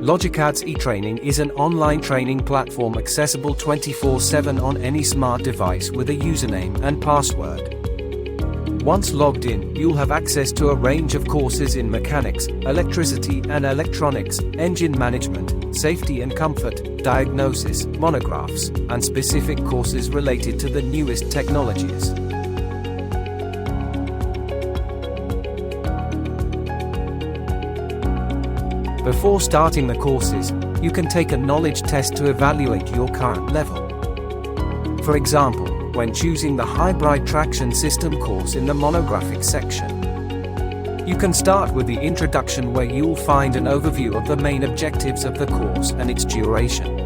Logicat's e-training is an online training platform accessible 24/7 on any smart device with a username and password. Once logged in, you'll have access to a range of courses in mechanics, electricity and electronics, engine management, safety and comfort, diagnosis, monographs, and specific courses related to the newest technologies. Before starting the courses, you can take a knowledge test to evaluate your current level. For example, when choosing the hybrid traction system course in the monographic section. You can start with the introduction, where you'll find an overview of the main objectives of the course and its duration.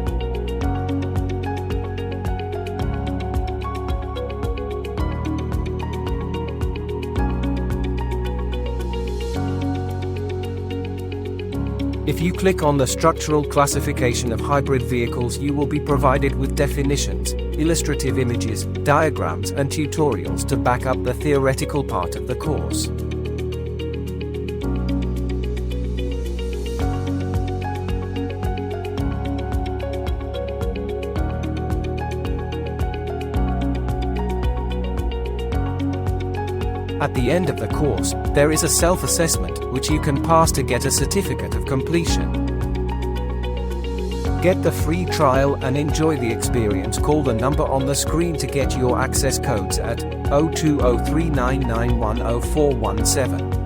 If you click on the structural classification of hybrid vehicles, you will be provided with definitions, illustrative images, diagrams and tutorials to back up the theoretical part of the course. At the end of the course, there is a self-assessment, which you can pass to get a certificate of completion. Get the free trial and enjoy the experience. Call the number on the screen to get your access codes at 020399100417.